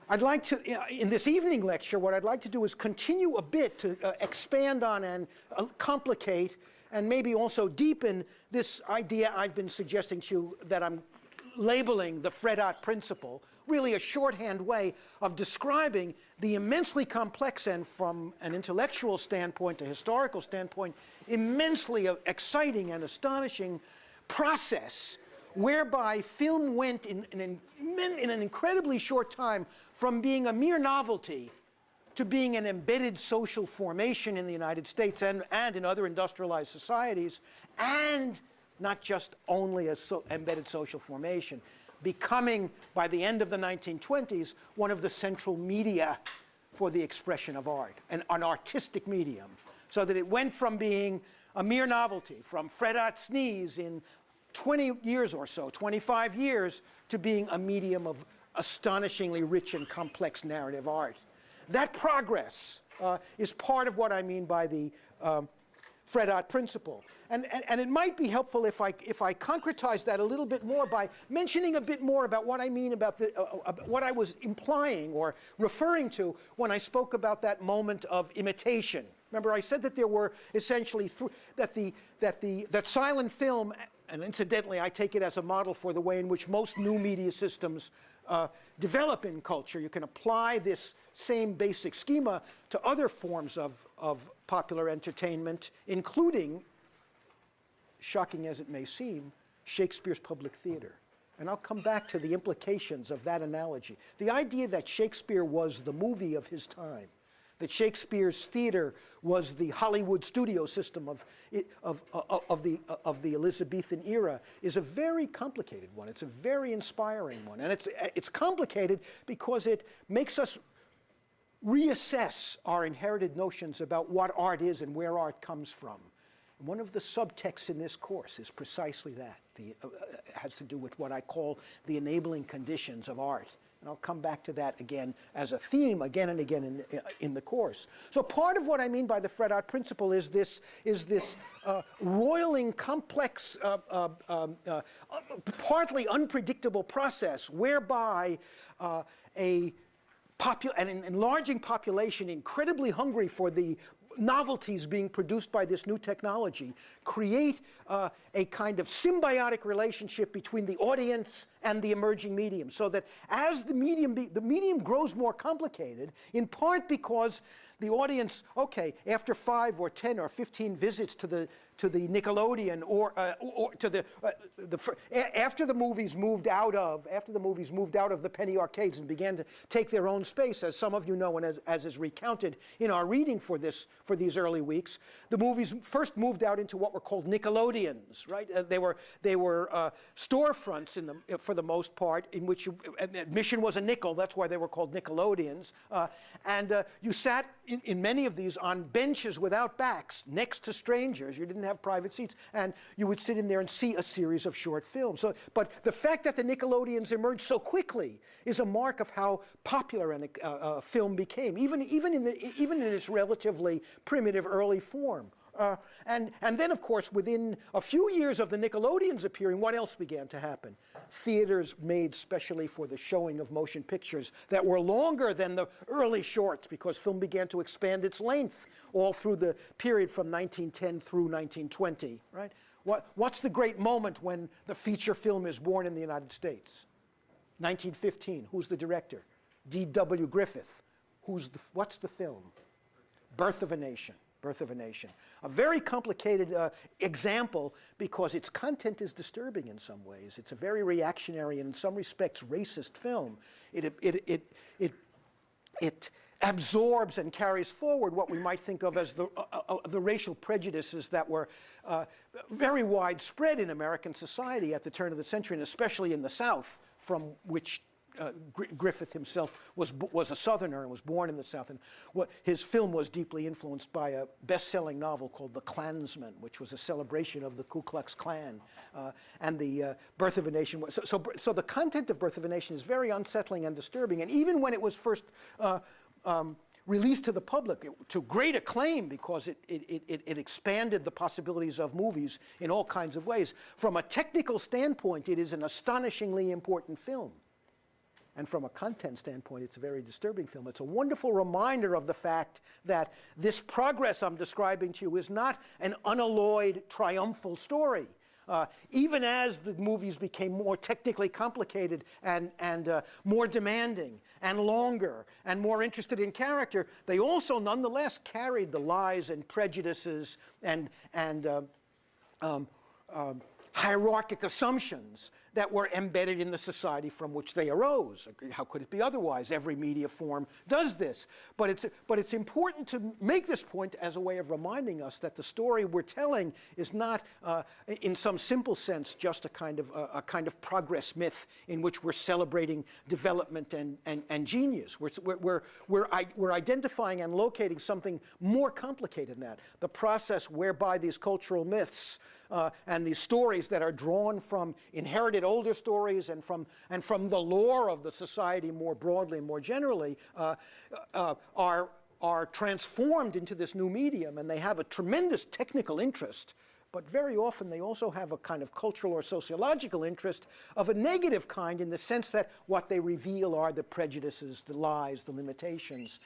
I'd like to, in this evening lecture, what I'd like to do is continue a bit to expand on and complicate and maybe also deepen this idea I've been suggesting to you that I'm labeling the Fredot principle, really a shorthand way of describing the immensely complex and, from an intellectual standpoint, a historical standpoint, immensely exciting and astonishing process whereby film went in an incredibly short time from being a mere novelty to being an embedded social formation in the United States and in other industrialized societies, and not just only an embedded social formation, becoming, by the end of the 1920s, one of the central media for the expression of art, an artistic medium, so that it went from being a mere novelty, from Fredot sneeze in 20 years or so, 25 years, to being a medium of astonishingly rich and complex narrative art. That progress is part of what I mean by the Fredot principle. And it might be helpful if I concretize that a little bit more by mentioning a bit more about what I mean about what I was implying or referring to when I spoke about that moment of imitation. Remember, I said that there were essentially that silent film, and incidentally, I take it as a model for the way in which most new media systems develop in culture. You can apply this same basic schema to other forms of popular entertainment, including, shocking as it may seem, Shakespeare's public theater. And I'll come back to the implications of that analogy. The idea that Shakespeare was the movie of his time, that Shakespeare's theater was the Hollywood studio system of the Elizabethan era, is a very complicated one. It's a very inspiring one. And it's complicated because it makes us reassess our inherited notions about what art is and where art comes from. And one of the subtexts in this course is precisely that. It has to do with what I call the enabling conditions of art. And I'll come back to that again as a theme again and again in the course. So part of what I mean by the Fredot principle is this roiling, complex, partly unpredictable process whereby an enlarging population, incredibly hungry for the novelties being produced by this new technology, create a kind of symbiotic relationship between the audience and the emerging medium, so that as the medium grows more complicated, in part because the audience, okay, after 5 or 10 or 15 visits to the Nickelodeon or to after the movies moved out of the penny arcades and began to take their own space, as some of you know and as is recounted in our reading for these early weeks, the movies first moved out into what were called Nickelodeons, right? They were storefronts for the most part, in which admission was a nickel. That's why they were called Nickelodeons. And you sat in many of these on benches without backs next to strangers. You didn't have private seats, and you would sit in there and see a series of short films. But the fact that the Nickelodeons emerged so quickly is a mark of how popular film became, even in its relatively primitive early form. And then, of course, within a few years of the Nickelodeons appearing, what else began to happen? Theaters made specially for the showing of motion pictures that were longer than the early shorts, because film began to expand its length all through the period from 1910 through 1920, right? What's the great moment when the feature film is born in the United States? 1915. Who's the director? D.W. Griffith. What's the film? Birth of a Nation. Birth of a Nation. A very complicated example because its content is disturbing in some ways. It's a very reactionary and in some respects racist film. It absorbs and carries forward what we might think of as the racial prejudices that were very widespread in American society at the turn of the century, and especially in the South, from which Griffith himself was a Southerner and was born in the South, and his film was deeply influenced by a best-selling novel called The Klansman, which was a celebration of the Ku Klux Klan, and the Birth of a Nation. So the content of Birth of a Nation is very unsettling and disturbing, and even when it was first released to the public to great acclaim because it expanded the possibilities of movies in all kinds of ways, from a technical standpoint, it is an astonishingly important film. And from a content standpoint, it's a very disturbing film. It's a wonderful reminder of the fact that this progress I'm describing to you is not an unalloyed, triumphal story. Even as the movies became more technically complicated and more demanding and longer and more interested in character, they also nonetheless carried the lies and prejudices and hierarchic assumptions that were embedded in the society from which they arose. How could it be otherwise? Every media form does this. But it's important to make this point as a way of reminding us that the story we're telling is not, in some simple sense, just a kind of progress myth in which we're celebrating development and genius. We're identifying and locating something more complicated than that. The process whereby these cultural myths and these stories that are drawn from inherited older stories and from the lore of the society more broadly and more generally are transformed into this new medium, and they have a tremendous technical interest. But very often they also have a kind of cultural or sociological interest of a negative kind, in the sense that what they reveal are the prejudices, the lies, the limitations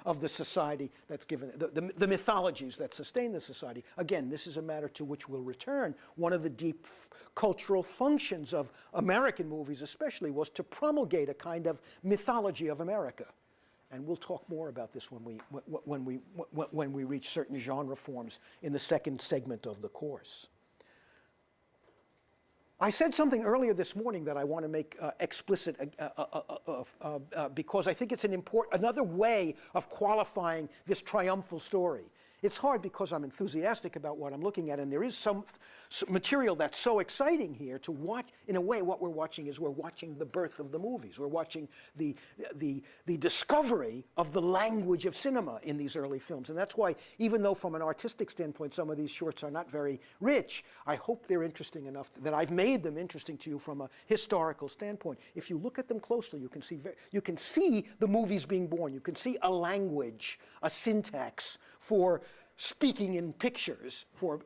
of the society that's given, the mythologies that sustain the society. Again, this is a matter to which we'll return. One of the deep cultural functions of American movies especially was to promulgate a kind of mythology of America. And we'll talk more about this when we reach certain genre forms in the second segment of the course. I said something earlier this morning that I want to make explicit because I think it's another way of qualifying this triumphal story. It's hard because I'm enthusiastic about what I'm looking at, and there is some material that's so exciting here to watch. In a way, what we're watching is we're watching the birth of the movies. We're watching the discovery of the language of cinema in these early films. And that's why, even though from an artistic standpoint some of these shorts are not very rich, I hope they're interesting enough that I've made them interesting to you from a historical standpoint. If you look at them closely, you can see the movies being born. You can see a language, a syntax for speaking in pictures, for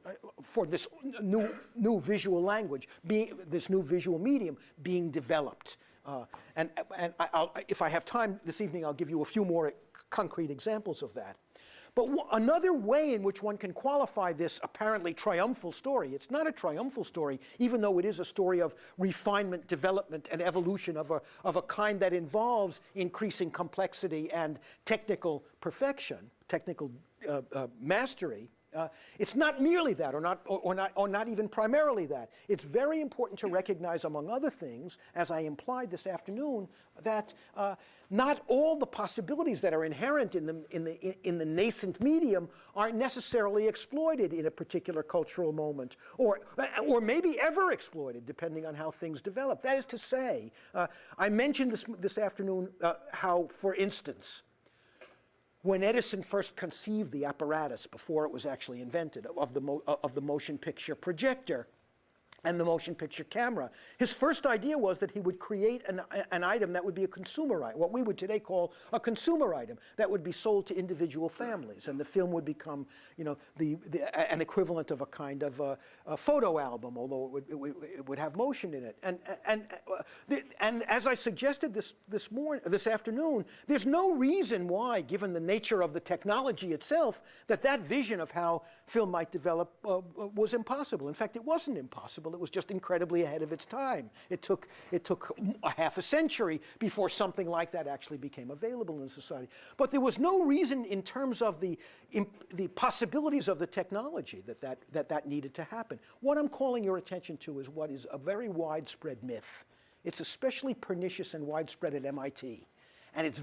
this new visual language, this new visual medium being developed. And if I have time this evening, I'll give you a few more concrete examples of that. But another way in which one can qualify this apparently triumphal story, it's not a triumphal story, even though it is a story of refinement, development, and evolution of a kind that involves increasing complexity and technical perfection, technical mastery. It's not merely that, or not even primarily that. It's very important to recognize, among other things, as I implied this afternoon, that not all the possibilities that are inherent in the nascent medium are necessarily exploited in a particular cultural moment, or maybe ever exploited, depending on how things develop. That is to say, I mentioned this afternoon how, for instance, when Edison first conceived the apparatus, before it was actually invented, of the motion picture projector and the motion picture camera, his first idea was that he would create an item that would be a consumer item, what we would today call a consumer item, that would be sold to individual families, and the film would become, an equivalent of a kind of a photo album, although it would have motion in it. And as I suggested this afternoon, there's no reason why, given the nature of the technology itself, that vision of how film might develop was impossible. In fact, it wasn't impossible. It was just incredibly ahead of its time. It took a half a century before something like that actually became available in society. But there was no reason, in terms of the possibilities of the technology, that needed to happen. What I'm calling your attention to is what is a very widespread myth. It's especially pernicious and widespread at MIT. And it's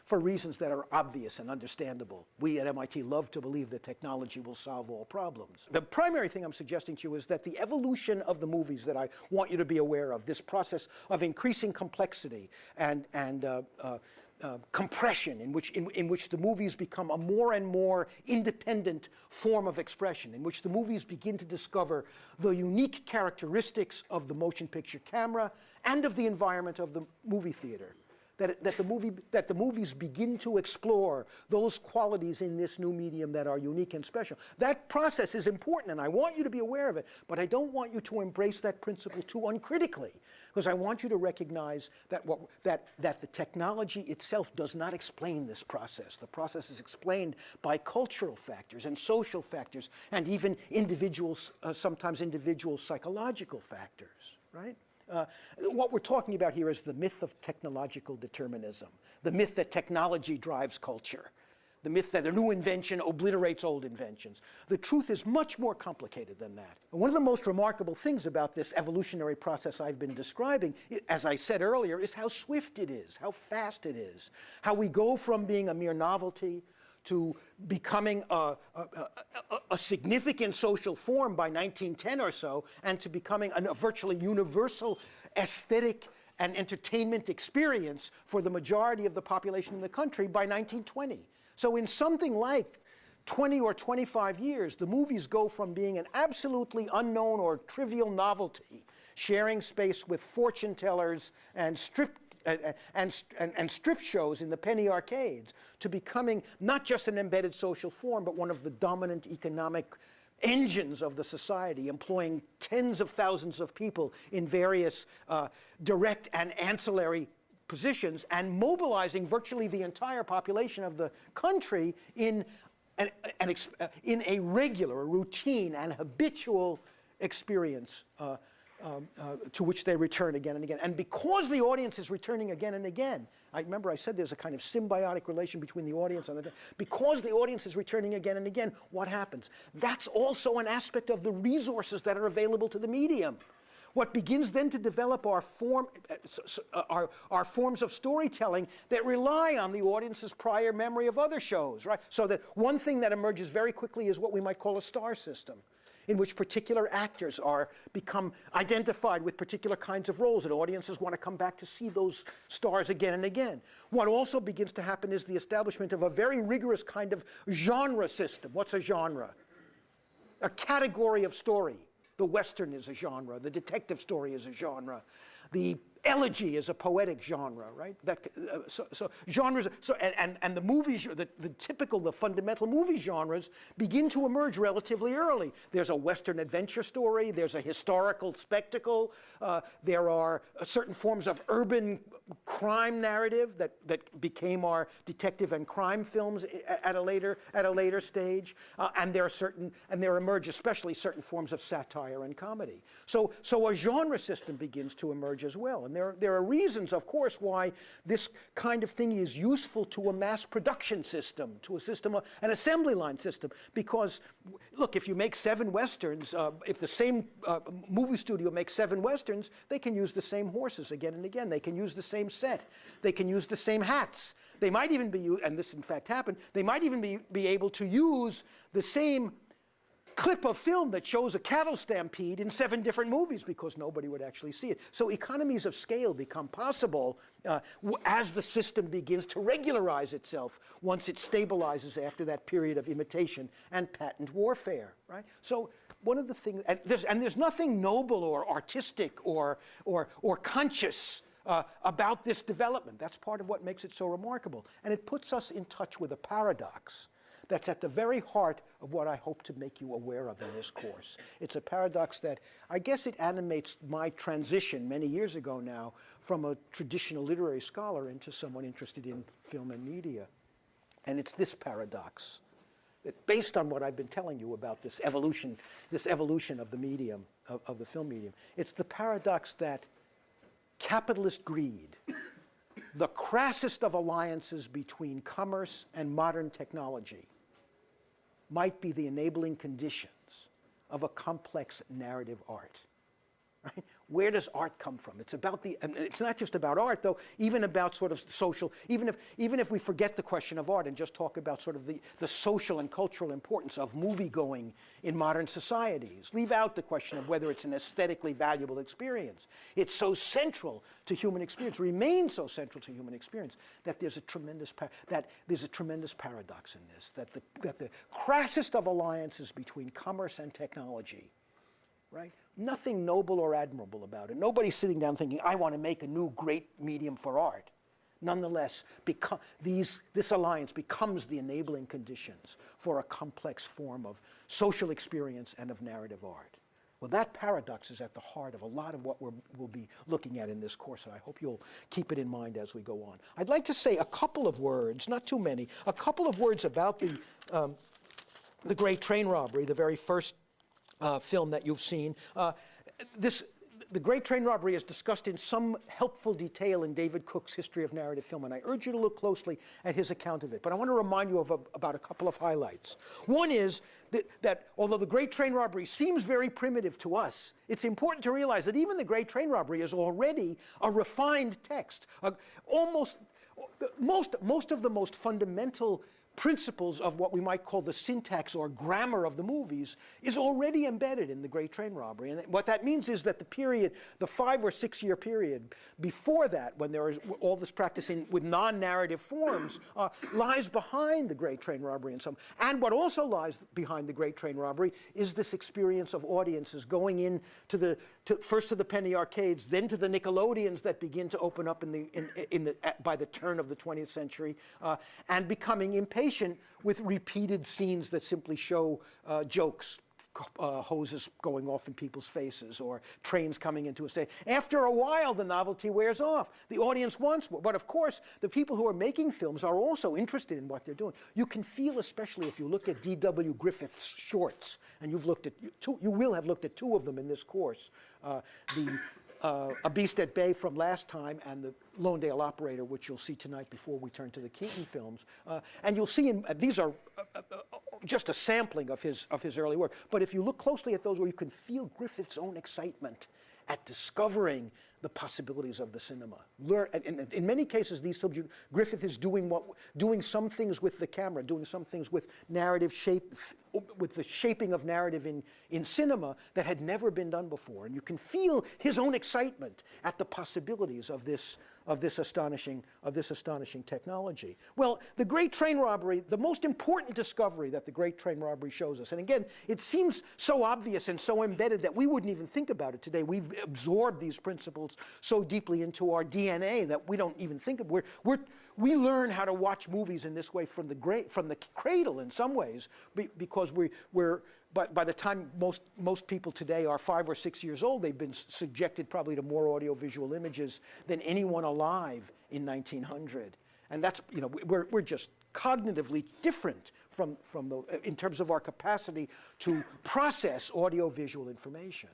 for reasons that are obvious and understandable. We at MIT love to believe that technology will solve all problems. The primary thing I'm suggesting to you is that the evolution of the movies that I want you to be aware of, this process of increasing complexity and compression, in which the movies become a more and more independent form of expression, in which the movies begin to discover the unique characteristics of the motion picture camera and of the environment of the movie theater. that the movies begin to explore those qualities in this new medium that are unique and special. That process is important, and I want you to be aware of it, but I don't want you to embrace that principle too uncritically, because I want you to recognize that that the technology itself does not explain this process. The process is explained by cultural factors and social factors, and even sometimes individual psychological factors, right? What we're talking about here is the myth of technological determinism, the myth that technology drives culture, the myth that a new invention obliterates old inventions. The truth is much more complicated than that. And one of the most remarkable things about this evolutionary process I've been describing, as I said earlier, is how swift it is, how fast it is, how we go from being a mere novelty to becoming a significant social form by 1910 or so, and to becoming a virtually universal aesthetic and entertainment experience for the majority of the population in the country by 1920. So in something like 20 or 25 years, the movies go from being an absolutely unknown or trivial novelty, sharing space with fortune tellers and strip shows in the penny arcades, to becoming not just an embedded social form, but one of the dominant economic engines of the society, employing tens of thousands of people in various direct and ancillary positions, and mobilizing virtually the entire population of the country in a regular, a routine, and habitual experience to which they return again and again. And because the audience is returning again and again, remember I said there's a kind of symbiotic relation between the audience and because the audience is returning again and again, what happens? That's also an aspect of the resources that are available to the medium. What begins then to develop our forms of storytelling that rely on the audience's prior memory of other shows, right? So that one thing that emerges very quickly is what we might call a star system, in which particular actors become identified with particular kinds of roles, and audiences want to come back to see those stars again and again. What also begins to happen is the establishment of a very rigorous kind of genre system. What's a genre? A category of story. The Western is a genre. The detective story is a genre. The elegy is a poetic genre, right? So genres, and the movies, the fundamental movie genres begin to emerge relatively early. There's a Western adventure story. There's a historical spectacle. There are certain forms of urban crime narrative that became our detective and crime films at a later stage. And there emerge especially certain forms of satire and comedy. So a genre system begins to emerge as well. And there are reasons, of course, why this kind of thing is useful to a mass production system, to a system, an assembly line system. Because, look, if you make 7 Westerns, if the same movie studio makes 7 Westerns, they can use the same horses again and again. They can use the same set. They can use the same hats. They might even be, and this in fact happened, they might even be able to use the same clip of film that shows a cattle stampede in 7 different movies, because nobody would actually see it. So economies of scale become possible as the system begins to regularize itself once it stabilizes after that period of imitation and patent warfare, right? So one of the things, and there's nothing noble or artistic or conscious about this development. That's part of what makes it so remarkable. And it puts us in touch with a paradox that's at the very heart of what I hope to make you aware of in this course. It's a paradox that I guess it animates my transition many years ago now from a traditional literary scholar into someone interested in film and media. And it's this paradox, that based on what I've been telling you about this evolution of the medium, of the film medium, it's the paradox that capitalist greed, the crassest of alliances between commerce and modern technology, might be the enabling conditions of a complex narrative art. Right? Where does art come from? It's not just about art, though, even about sort of social, even if we forget the question of art and just talk about sort of the social and cultural importance of movie-going in modern societies. Leave out the question of whether it's an aesthetically valuable experience. It's so central to human experience, remains so central to human experience, that there's a tremendous paradox in this, that the crassest of alliances between commerce and technology, right? Nothing noble or admirable about it. Nobody's sitting down thinking, I want to make a new great medium for art. nonetheless, this alliance becomes the enabling conditions for a complex form of social experience and of narrative art. Well, that paradox is at the heart of a lot of what we'll be looking at in this course, and I hope you'll keep it in mind as we go on. I'd like to say a couple of words, not too many, a couple of words about the Great Train Robbery, the very first film that you've seen. The Great Train Robbery is discussed in some helpful detail in David Cook's History of Narrative Film, and I urge you to look closely at his account of it. But I want to remind you about a couple of highlights. One is that although the Great Train Robbery seems very primitive to us, it's important to realize that even the Great Train Robbery is already a refined text. Most of the most fundamental principles of what we might call the syntax or grammar of the movies is already embedded in the Great Train Robbery. And what that means is that the 5 or 6 year period before that, when there is all this practice with non-narrative forms, lies behind the Great Train Robbery in some. And what also lies behind the Great Train Robbery is this experience of audiences going in first to the penny arcades, then to the Nickelodeons that begin to open up by the turn of the 20th century, and becoming impatient with repeated scenes that simply show jokes, hoses going off in people's faces, or trains coming into a station. After a while, the novelty wears off. The audience wants more. But of course, the people who are making films are also interested in what they're doing. You can feel, especially if you look at D.W. Griffith's shorts, and you will have looked at 2 of them in this course, A Beast at Bay from last time, and the Lone Operator, which you'll see tonight before we turn to the Keaton films. And you'll see these are just a sampling of his early work. But if you look closely at those, where you can feel Griffith's own excitement at discovering the possibilities of the cinema. In many cases, these films, Griffith is doing some things with the camera, doing some things with narrative shape, with the shaping of narrative in cinema that had never been done before. And you can feel his own excitement at the possibilities of this astonishing technology. Well, the Great Train Robbery, the most important discovery that the Great Train Robbery shows us, and again, it seems so obvious and so embedded that we wouldn't even think about it today. We've absorbed these principles so deeply into our DNA that we don't even think of. We learn how to watch movies in this way from the cradle in some ways, because by the time most people today are 5 or 6 years old, they've been subjected probably to more audiovisual images than anyone alive in 1900. And that's, we're just cognitively different in terms of our capacity to process audiovisual information.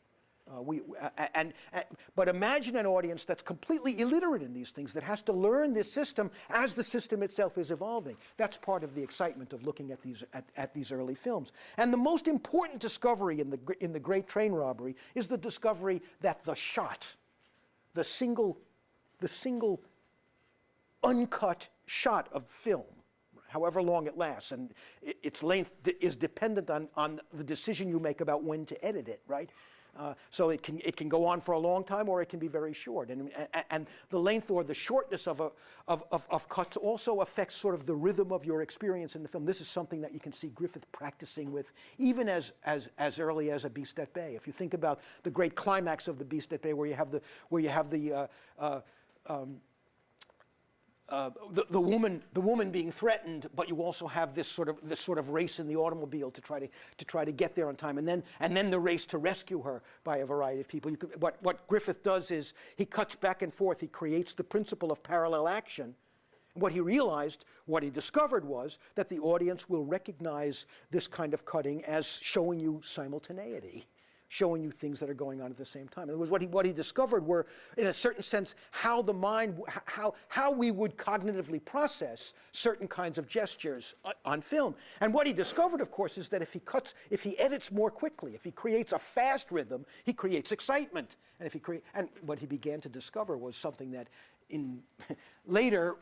But imagine an audience that's completely illiterate in these things, that has to learn this system as the system itself is evolving. That's part of the excitement of looking at these early films. And the most important discovery in the Great Train Robbery is the discovery that the shot, the single uncut shot of film, however long it lasts, and its length is dependent on the decision you make about when to edit it, right? So it can go on for a long time, or it can be very short, and the length or the shortness of cuts also affects sort of the rhythm of your experience in the film. This is something that you can see Griffith practicing with even as early as A Beast at Bay. If you think about the great climax of The Beast at Bay, where you have the woman being threatened, but you also have this sort of race in the automobile to try to get there on time, and then the race to rescue her by a variety of people. What Griffith does is he cuts back and forth. He creates the principle of parallel action. What he discovered was that the audience will recognize this kind of cutting as showing you simultaneity, showing you things that are going on at the same time. In other words, what he discovered were, in a certain sense, how the mind, how we would cognitively process certain kinds of gestures on film. And what he discovered, of course, is that if he edits more quickly, if he creates a fast rhythm, he creates excitement. And what he began to discover was something that later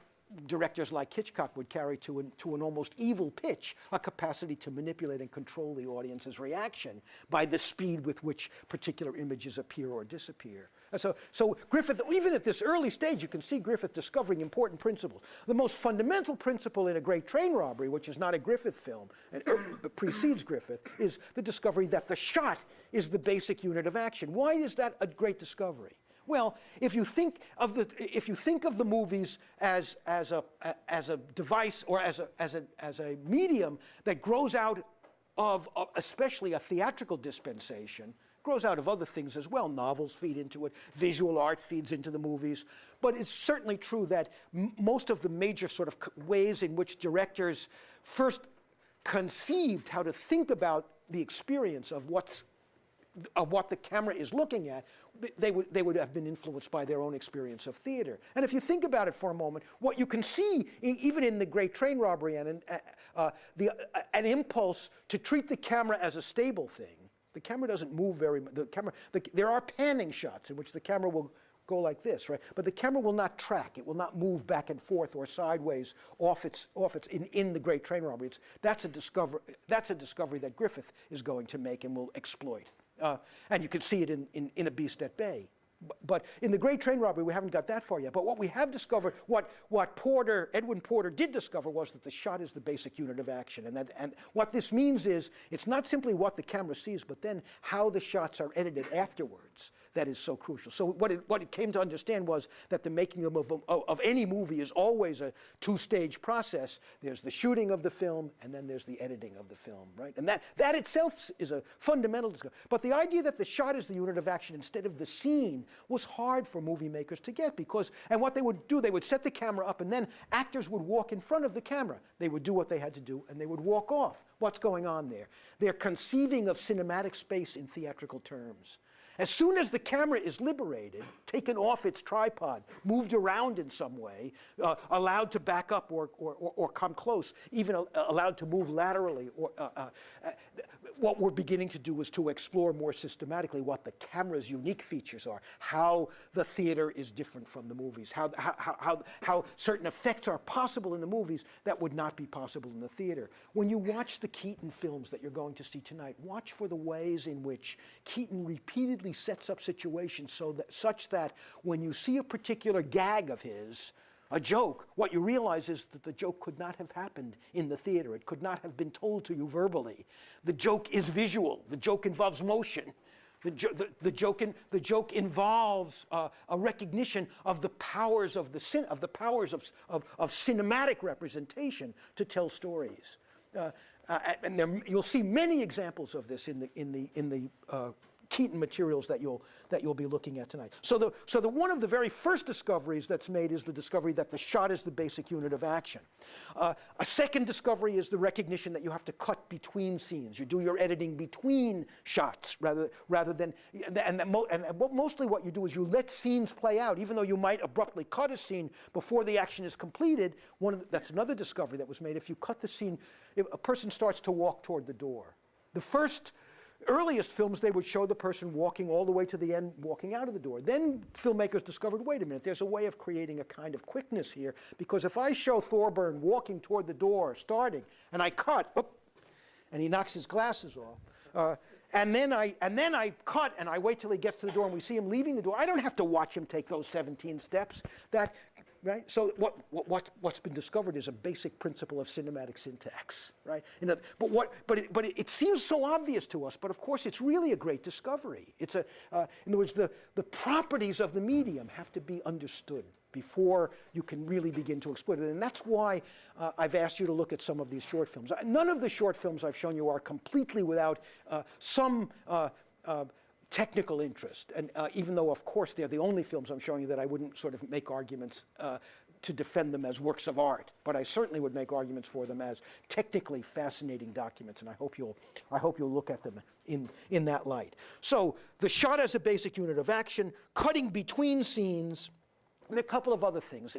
directors like Hitchcock would carry to an almost evil pitch, a capacity to manipulate and control the audience's reaction by the speed with which particular images appear or disappear. So Griffith, even at this early stage, you can see Griffith discovering important principles. The most fundamental principle in A Great Train Robbery, which is not a Griffith film, but precedes Griffith, is the discovery that the shot is the basic unit of action. Why is that a great discovery? Well, if you think of the movies as a device or as a medium that grows out of especially a theatrical dispensation, grows out of other things as well. Novels feed into it, visual art feeds into the movies. But it's certainly true that most of the major sort of ways in which directors first conceived how to think about the experience of what the camera is looking at, they would have been influenced by their own experience of theater. And if you think about it for a moment, what you can see, even in The Great Train Robbery, and an impulse to treat the camera as a stable thing. The camera doesn't move very much. There are panning shots in which the camera will go like this, right? But the camera will not track. It will not move back and forth or sideways in The Great Train Robbery. That's a discovery that Griffith is going to make and will exploit. And you can see it in A Beast at Bay. But in The Great Train Robbery, we haven't got that far yet. But what we have discovered, what Edwin Porter did discover, was that the shot is the basic unit of action. And what this means is it's not simply what the camera sees, but then how the shots are edited afterwards that is so crucial. So what it came to understand was that the making of any movie is always a two-stage process. There's the shooting of the film, and then there's the editing of the film, right? And that itself is a fundamental discovery. But the idea that the shot is the unit of action instead of the scene was hard for movie makers to get, and what they would do, they would set the camera up, and then actors would walk in front of the camera. They would do what they had to do, and they would walk off. What's going on there? They're conceiving of cinematic space in theatrical terms. As soon as the camera is liberated, taken off its tripod, moved around in some way, allowed to back up or come close, even allowed to move laterally, what we're beginning to do is to explore more systematically what the camera's unique features are, how the theater is different from the movies, how certain effects are possible in the movies that would not be possible in the theater. When you watch the Keaton films that you're going to see tonight, watch for the ways in which Keaton repeatedly sets up situations such that when you see a particular gag of his, a joke, what you realize is that the joke could not have happened in the theater. It could not have been told to you verbally. The joke is visual. The joke involves motion. The joke involves a recognition of the powers of cinematic representation to tell stories. And you'll see many examples of this in the Keaton materials that you'll be looking at tonight. So one of the very first discoveries that's made is the discovery that the shot is the basic unit of action. A second discovery is the recognition that you have to cut between scenes. You do your editing between shots rather than, mostly what you do is you let scenes play out, even though you might abruptly cut a scene before the action is completed. That's another discovery that was made. If you cut the scene, if a person starts to walk toward the door, the earliest films, they would show the person walking all the way to the end, walking out of the door. Then filmmakers discovered, wait a minute, there's a way of creating a kind of quickness here, because if I show Thorburn walking toward the door, starting, and I cut, and he knocks his glasses off, and then I cut and I wait till he gets to the door and we see him leaving the door, I don't have to watch him take those 17 steps. Right? So what's been discovered is a basic principle of cinematic syntax, right? But it seems so obvious to us, but of course it's really a great discovery. In other words, the properties of the medium have to be understood before you can really begin to exploit it. And that's why I've asked you to look at some of these short films. None of the short films I've shown you are completely without some technical interest, and even though, of course, they're the only films I'm showing you that I wouldn't sort of make arguments to defend them as works of art, but I certainly would make arguments for them as technically fascinating documents, and I hope you'll look at them in that light. So the shot as a basic unit of action, cutting between scenes. And a couple of other things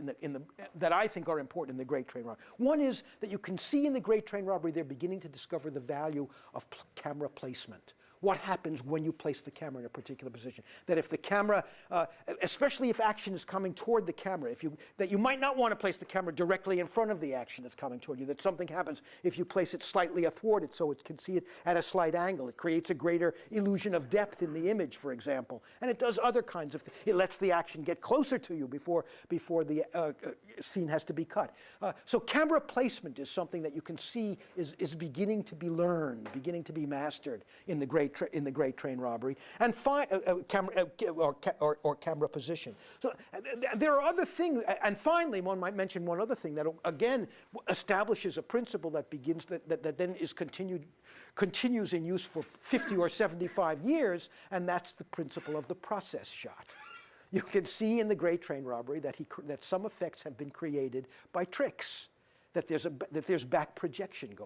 that I think are important in The Great Train Robbery. One is that you can see in The Great Train Robbery they're beginning to discover the value of camera placement. What happens when you place the camera in a particular position? That if the camera, especially if action is coming toward the camera, that you might not want to place the camera directly in front of the action that's coming toward you, that something happens if you place it slightly athwart it so it can see it at a slight angle. It creates a greater illusion of depth in the image, for example. And it does other kinds of things. It lets the action get closer to you before the scene has to be cut. So camera placement is something that you can see is beginning to be learned, beginning to be mastered in The Great in the Great Train Robbery, and camera position. So there are other things, and finally, one might mention one other thing that again establishes a principle that begins that then is continues in use for 50 or 75 years, and that's the principle of the process shot. You can see in the Great Train Robbery that some effects have been created by tricks. That there's back projection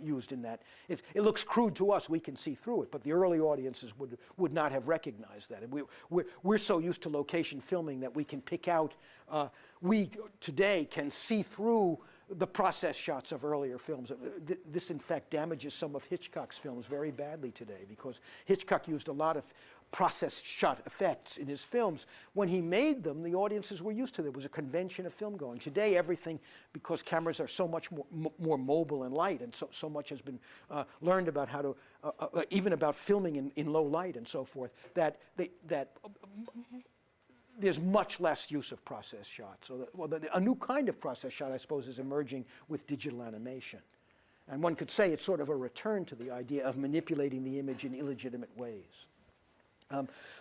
used in that. It looks crude to us; we can see through it, but the early audiences would not have recognized that. We're so used to location filming that we can pick out. We today can see through the process shots of earlier films. This, in fact, damages some of Hitchcock's films very badly today, because Hitchcock used a lot of process shot effects in his films. When he made them, the audiences were used to them. It was a convention of film going. Today, everything, because cameras are so much more mobile and light, and so much has been learned about how to, even about filming in low light and so forth, that there's much less use of process shots. So a new kind of process shot, I suppose, is emerging with digital animation. And one could say it's sort of a return to the idea of manipulating the image in illegitimate ways.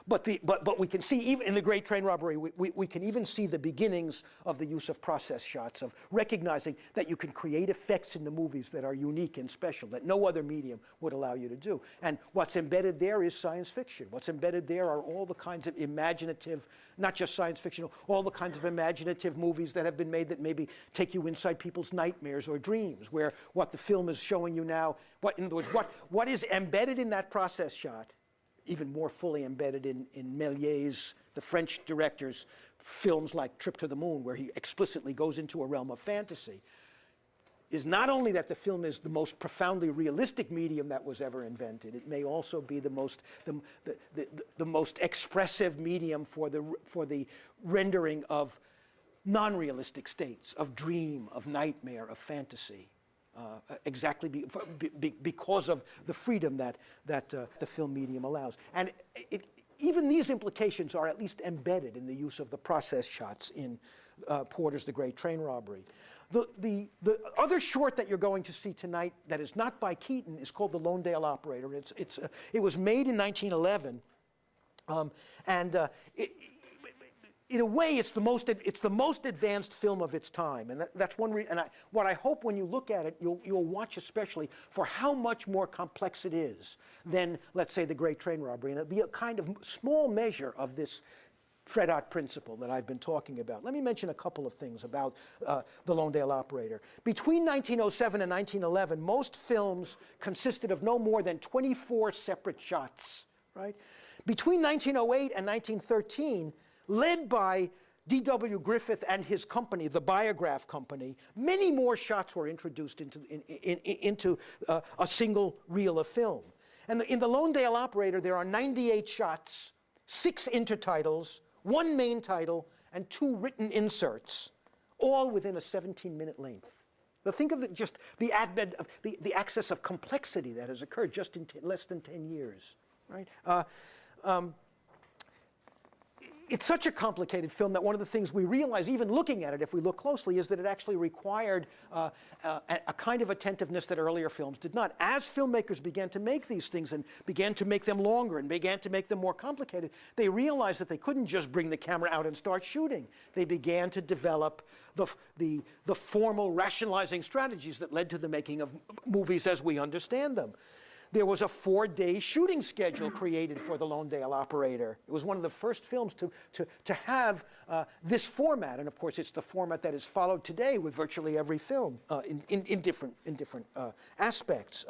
But we can see, even in the Great Train Robbery, we can even see the beginnings of the use of process shots, of recognizing that you can create effects in the movies that are unique and special, that no other medium would allow you to do. And what's embedded there is science fiction. What's embedded there are all the kinds of imaginative, not just science fiction, all the kinds of imaginative movies that have been made that maybe take you inside people's nightmares or dreams, where what the film is showing you now, in other words, what is embedded in that process shot, even more fully embedded in Méliès, the French director's films like Trip to the Moon, where he explicitly goes into a realm of fantasy, is not only that the film is the most profoundly realistic medium that was ever invented, it may also be the most expressive medium for the rendering of non-realistic states, of dream, of nightmare, of fantasy. Exactly because of the freedom that the film medium allows. And even these implications are at least embedded in the use of the process shots in Porter's The Great Train Robbery. The other short that you're going to see tonight that is not by Keaton is called The Lonedale Operator. It was made in 1911, in a way, it's the most advanced film of its time, and that's one reason. And what I hope when you look at it, you'll watch especially for how much more complex it is than, let's say, The Great Train Robbery, and it'll be a kind of small measure of this Fred-Ott principle that I've been talking about. Let me mention a couple of things about The Lonedale Operator. Between 1907 and 1911, most films consisted of no more than 24 separate shots. Right? Between 1908 and 1913. Led by D.W. Griffith and his company, the Biograph Company, many more shots were introduced into a single reel of film. And in The Lonedale Operator, there are 98 shots, 6 intertitles, 1 main title, and 2 written inserts, all within a 17-minute length. Now think of just the advent of the access of complexity that has occurred just in less than 10 years. Right? It's such a complicated film that one of the things we realize, even looking at it, if we look closely, is that it actually required a kind of attentiveness that earlier films did not. As filmmakers began to make these things and began to make them longer and began to make them more complicated, they realized that they couldn't just bring the camera out and start shooting. They began to develop the formal rationalizing strategies that led to the making of movies as we understand them. There was a 4-day shooting schedule created for The Lonedale Operator. It was one of the first films to have this format, and of course it's the format that is followed today with virtually every film in different aspects.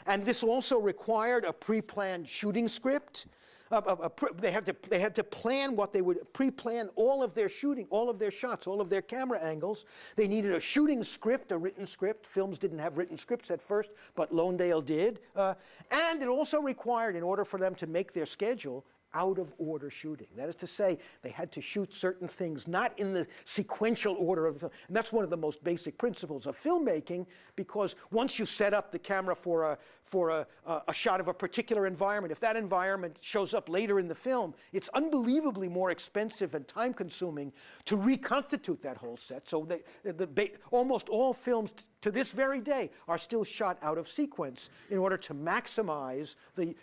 And this also required a pre-planned shooting script. They had to plan what they would pre-plan all of their shooting, all of their shots, all of their camera angles. They needed a shooting script, a written script. Films didn't have written scripts at first, but Lonedale did. And it also required, in order for them to make their schedule, out-of-order shooting. That is to say, they had to shoot certain things not in the sequential order of the film. And that's one of the most basic principles of filmmaking, because once you set up the camera for a shot of a particular environment, if that environment shows up later in the film, it's unbelievably more expensive and time-consuming to reconstitute that whole set. So almost all films to this very day are still shot out of sequence in order to maximize the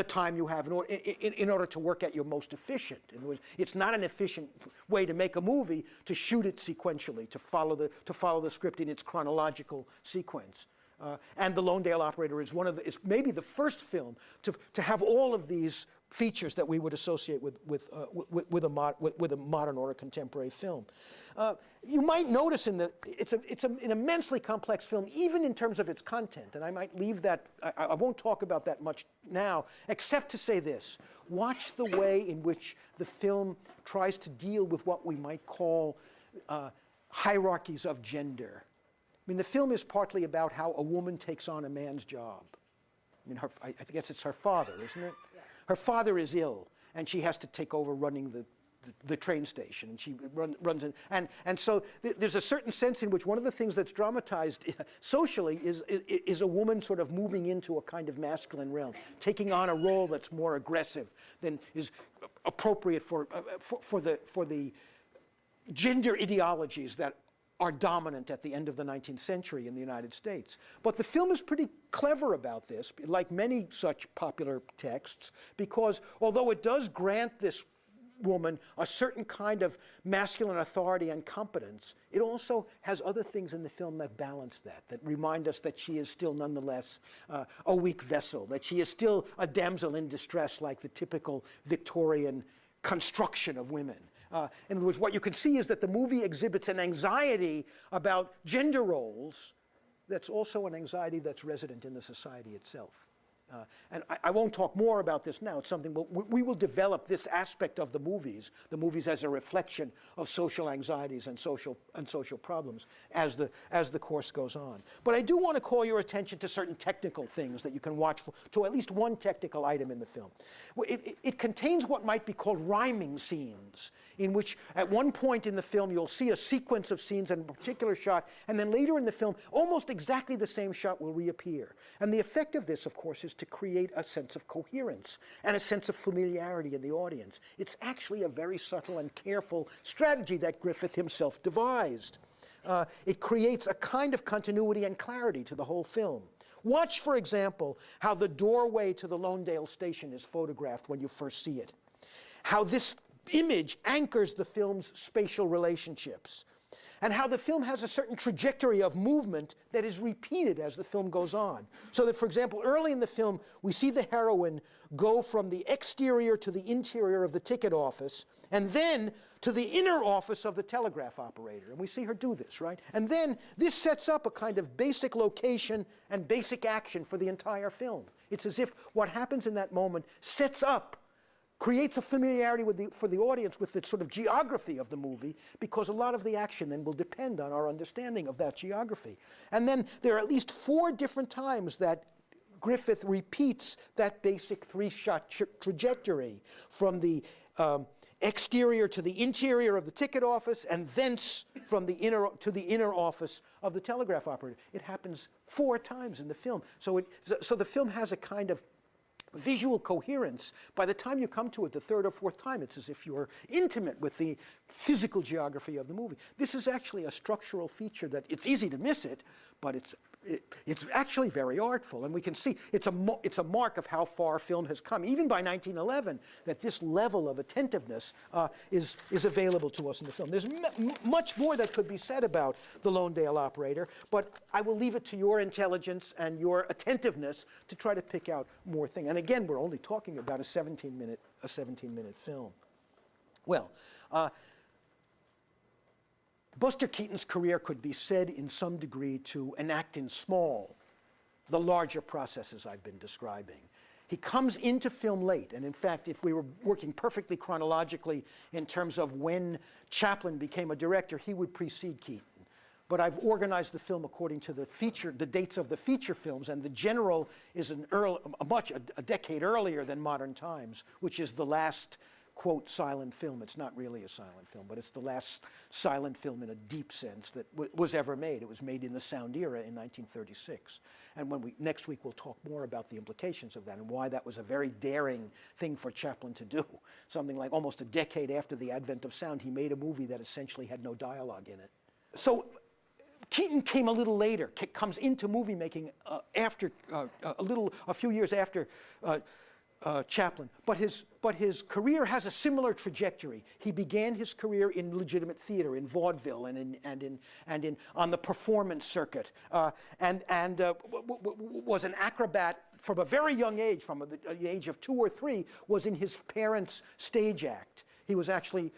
time you have in order to work at your most efficient. In other words, it's not an efficient way to make a movie to shoot it sequentially, to follow the script in its chronological sequence. And The Lone Dale Operator is is maybe the first film to have all of these features that we would associate with a modern or a contemporary film. You might notice it's an immensely complex film, even in terms of its content, and I might leave that, I won't talk about that much now, except to say this. Watch the way in which the film tries to deal with what we might call hierarchies of gender. I mean, the film is partly about how a woman takes on a man's job. I mean, I guess it's her father, isn't it? Her father is ill, and she has to take over running the train station, and she runs in. And so there's a certain sense in which one of the things that's dramatized socially is a woman sort of moving into a kind of masculine realm, taking on a role that's more aggressive than is appropriate for the gender ideologies that are dominant at the end of the 19th century in the United States. But the film is pretty clever about this, like many such popular texts, because although it does grant this woman a certain kind of masculine authority and competence, it also has other things in the film that balance that remind us that she is still nonetheless a weak vessel, that she is still a damsel in distress like the typical Victorian construction of women. In other words, what you can see is that the movie exhibits an anxiety about gender roles that's also an anxiety that's resident in the society itself. And I won't talk more about this now. It's something we will develop this aspect of the movies as a reflection of social anxieties and social problems as the course goes on. But I do want to call your attention to certain technical things that you can watch for, to at least one technical item in the film. It contains what might be called rhyming scenes, in which at one point in the film you'll see a sequence of scenes in a particular shot, and then later in the film almost exactly the same shot will reappear. And the effect of this, of course, is to create a sense of coherence and a sense of familiarity in the audience. It's actually a very subtle and careful strategy that Griffith himself devised. It creates a kind of continuity and clarity to the whole film. Watch, for example, how the doorway to the Lonedale station is photographed when you first see it. How this image anchors the film's spatial relationships. And how the film has a certain trajectory of movement that is repeated as the film goes on. So that, for example, early in the film, we see the heroine go from the exterior to the interior of the ticket office, and then to the inner office of the telegraph operator. And we see her do this, right? And then this sets up a kind of basic location and basic action for the entire film. It's as if what happens in that moment creates a familiarity for the audience with the sort of geography of the movie, because a lot of the action then will depend on our understanding of that geography. And then there are at least 4 different times that Griffith repeats that basic 3-shot trajectory from the exterior to the interior of the ticket office, and thence from the inner to the inner office of the telegraph operator. It happens 4 times in the film. So the film has a kind of visual coherence. By the time you come to it the 3rd or 4th time, it's as if you're intimate with the physical geography of the movie. This is actually a structural feature that it's easy to miss it, but it's actually very artful, and we can see it's a mark of how far film has come, even by 1911, that this level of attentiveness is available to us in the film. There's much more that could be said about The Lone Dale Operator, but I will leave it to your intelligence and your attentiveness to try to pick out more things. And again, we're only talking about a 17-minute film. Well, Buster Keaton's career could be said in some degree to enact in small the larger processes I've been describing. He comes into film late, and in fact, if we were working perfectly chronologically in terms of when Chaplin became a director, he would precede Keaton. but I've organized the film according to the dates of the feature films, and The General is a decade earlier than Modern Times, which is the last, quote, silent film. It's not really a silent film, but it's the last silent film in a deep sense that was ever made. It was made in the sound era in 1936. And next week we'll talk more about the implications of that and why that was a very daring thing for Chaplin to do. Something like almost a decade after the advent of sound, he made a movie that essentially had no dialogue in it. So Keaton came a little later, comes into movie making after a few years after Chaplin, but his career has a similar trajectory. He began his career in legitimate theater, in vaudeville, and on the performance circuit, and was an acrobat from a very young age, from the age of 2 or 3, was in his parents' stage act. He was actually,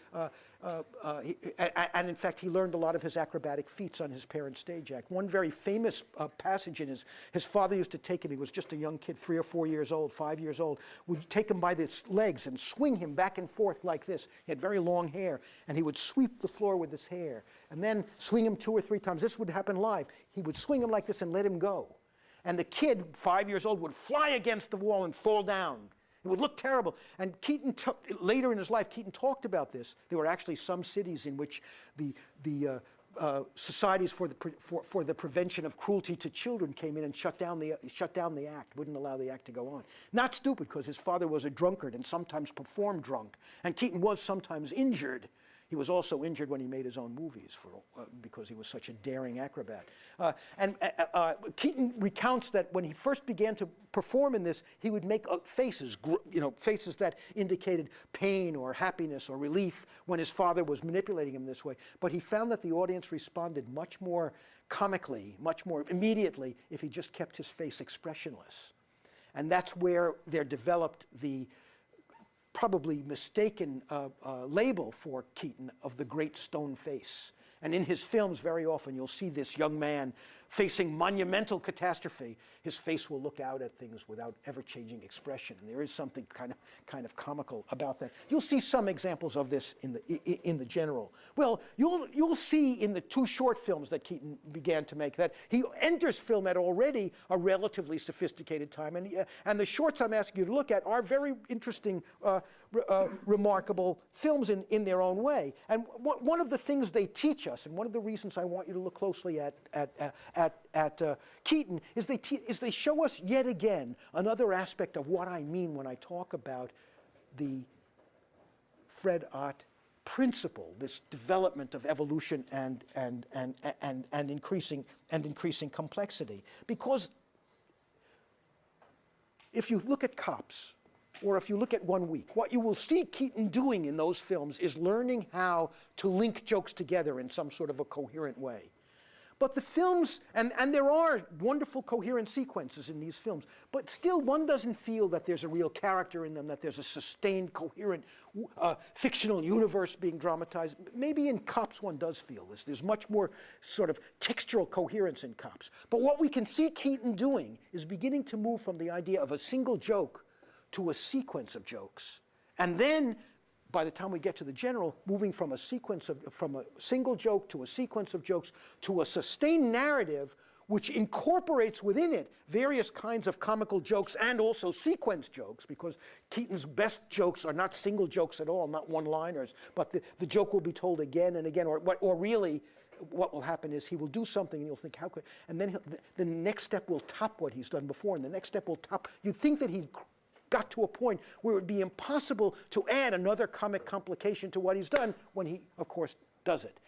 and in fact, he learned a lot of his acrobatic feats on his parents' stage act. One very famous passage in his father used to take him, he was just a young kid, 3 or 4 years old, 5 years old, would take him by the legs and swing him back and forth like this. He had very long hair, and he would sweep the floor with his hair, and then swing him 2 or 3 times. This would happen live. He would swing him like this and let him go. And the kid, 5 years old, would fly against the wall and fall down. It would look terrible. And Keaton, later in his life, Keaton talked about this. There were actually some cities in which the societies for the prevention of cruelty to children came in and shut down the act, wouldn't allow the act to go on. Not stupid, because his father was a drunkard and sometimes performed drunk. And Keaton was sometimes injured. He was also injured when he made his own movies because he was such a daring acrobat. Keaton recounts that when he first began to perform in this, he would make faces, faces that indicated pain or happiness or relief when his father was manipulating him this way. But he found that the audience responded much more comically, much more immediately, if he just kept his face expressionless. And that's where there developed the probably mistaken label for Keaton of the great stone face. And in his films, very often, you'll see this young man facing monumental catastrophe. His face will look out at things without ever changing expression, and there is something kind of comical about that. You'll see some examples of this in the General. Well, you'll see in the 2 short films that Keaton began to make that he enters film at already a relatively sophisticated time, and the shorts I'm asking you to look at are very interesting, remarkable films in their own way. And one of the things they teach us, and one of the reasons I want you to look closely at Keaton, is they show us yet again another aspect of what I mean when I talk about the Fred Ott principle, this development of evolution and increasing complexity. Because if you look at Cops, or if you look at 1 Week, what you will see Keaton doing in those films is learning how to link jokes together in some sort of a coherent way. But the films, and there are wonderful coherent sequences in these films, but still one doesn't feel that there's a real character in them, that there's a sustained, coherent fictional universe being dramatized. Maybe in Cops one does feel this. There's much more sort of textural coherence in Cops. But what we can see Keaton doing is beginning to move from the idea of a single joke to a sequence of jokes. And then, by the time we get to the General, moving from a single joke to a sequence of jokes to a sustained narrative which incorporates within it various kinds of comical jokes and also sequence jokes, because Keaton's best jokes are not single jokes at all, not one-liners, but the joke will be told again and again, or really what will happen is he will do something and you'll think, how could, and then the next step will top what he's done before, and the next step will top, you'd think that he got to a point where it would be impossible to add another comic complication to what he's done when he, of course, does it.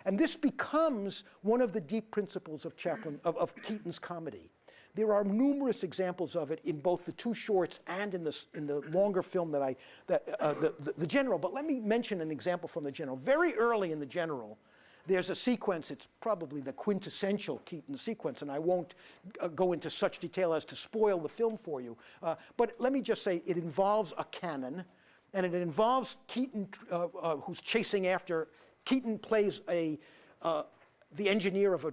And this becomes one of the deep principles of Keaton's comedy. There are numerous examples of it in both the 2 shorts and in the longer film the General. But let me mention an example from the General. Very early in the General, there's a sequence, it's probably the quintessential Keaton sequence, and I won't go into such detail as to spoil the film for you. But let me just say it involves a cannon, and it involves Keaton, who's chasing after, Keaton plays the engineer of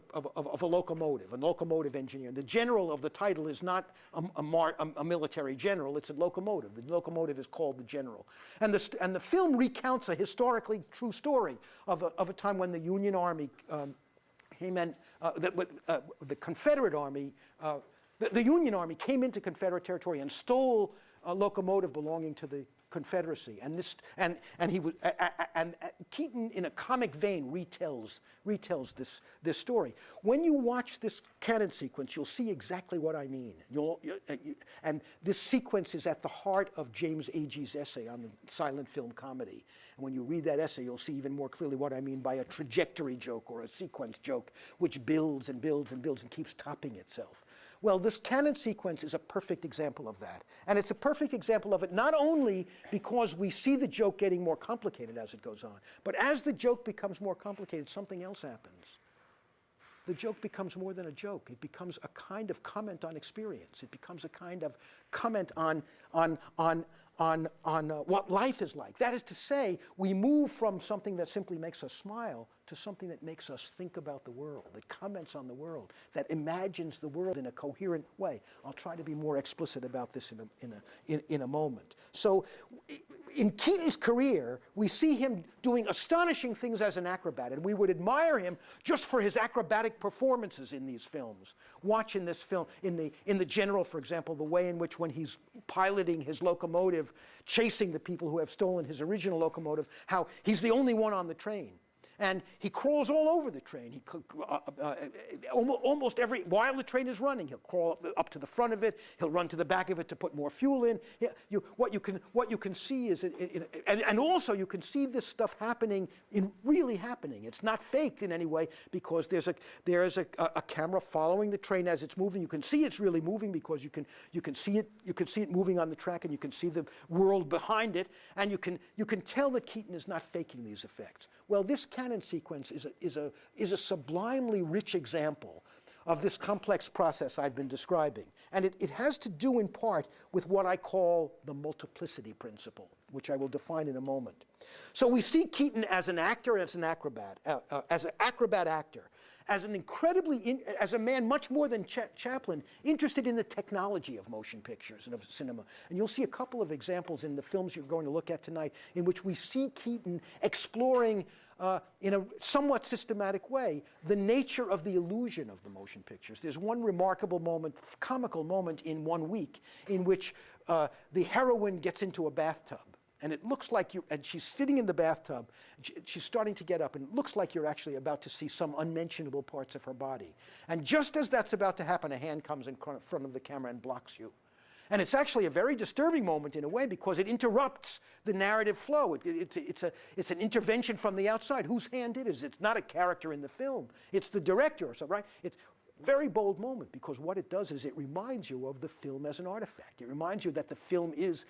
a locomotive engineer. The general of the title is not a military general, it's a locomotive. The locomotive is called the General. And the film recounts a historically true story of a time when the Union Army the Confederate Army, the Union Army came into Confederate territory and stole a locomotive belonging to the Confederacy, and Keaton, in a comic vein, retells this story. When you watch this cannon sequence, you'll see exactly what I mean. And this sequence is at the heart of James Agee's essay on the silent film comedy. And when you read that essay, you'll see even more clearly what I mean by a trajectory joke or a sequence joke, which builds and builds and builds and keeps topping itself. Well, this cannon sequence is a perfect example of that. And it's a perfect example of it not only because we see the joke getting more complicated as it goes on, but as the joke becomes more complicated, something else happens. The joke becomes more than a joke. It becomes a kind of comment on experience. It becomes a kind of comment on what life is like. That is to say, we move from something that simply makes us smile to something that makes us think about the world, that comments on the world, that imagines the world in a coherent way. I'll try to be more explicit about this in a moment. So in Keaton's career, we see him doing astonishing things as an acrobat, and we would admire him just for his acrobatic performances in these films. Watch in this film, in the General, for example, the way in which when he's piloting his locomotive, chasing the people who have stolen his original locomotive, how he's the only one on the train. And he crawls all over the train. He almost while the train is running, he'll crawl up to the front of it. He'll run to the back of it to put more fuel in. What you can see is, and also you can see this stuff really happening. It's not faked in any way because there is a camera following the train as it's moving. You can see it's really moving because you can see it moving on the track, and you can see the world behind it, and you can tell that Keaton is not faking these effects. Well, this cannon sequence is a sublimely rich example of this complex process I've been describing. And it has to do in part with what I call the multiplicity principle, which I will define in a moment. So we see Keaton as an actor, as an acrobat actor, as a man much more than Chaplin, interested in the technology of motion pictures and of cinema. And you'll see a couple of examples in the films you're going to look at tonight in which we see Keaton exploring in a somewhat systematic way the nature of the illusion of the motion pictures. There's one remarkable moment, comical moment in 1 week, in which the heroine gets into a bathtub. And it looks like and she's sitting in the bathtub, she's starting to get up, and it looks like you're actually about to see some unmentionable parts of her body. And just as that's about to happen, a hand comes in front of the camera and blocks you. And it's actually a very disturbing moment in a way because it interrupts the narrative flow. It's an intervention from the outside. Whose hand it is? It's not a character in the film. It's the director, so, right? It's a very bold moment because what it does is it reminds you of the film as an artifact. It reminds you that the film is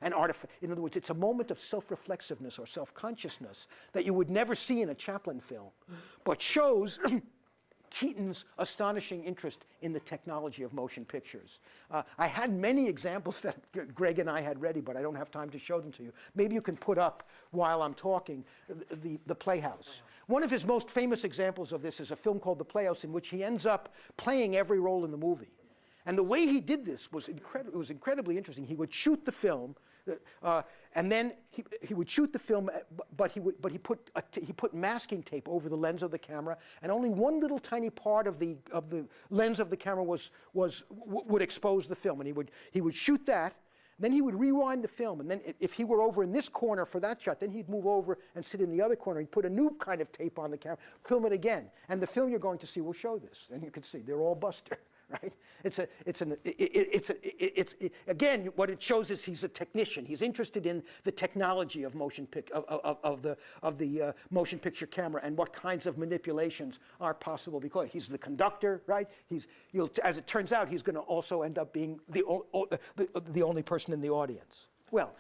an artifact. In other words, it's a moment of self-reflexiveness or self-consciousness that you would never see in a Chaplin film, but shows Keaton's astonishing interest in the technology of motion pictures. I had many examples that Greg and I had ready, but I don't have time to show them to you. Maybe you can put up, while I'm talking, the Playhouse. One of his most famous examples of this is a film called The Playhouse, in which he ends up playing every role in the movie. And the way he did this was incredibly interesting. He would shoot the film, and then he would shoot the film, but he put masking tape over the lens of the camera, and only one little tiny part of the lens of the camera would expose the film, and he would shoot that. Then he would rewind the film, and then if he were over in this corner for that shot, then he'd move over and sit in the other corner. He'd put a new kind of tape on the camera, film it again, and the film you're going to see will show this. And you can see they're all Buster, right? Again, what it shows is he's a technician. He's interested in the technology of the motion picture camera and what kinds of manipulations are possible because he's the conductor, right? As it turns out, he's going to also end up being the only person in the audience. Well,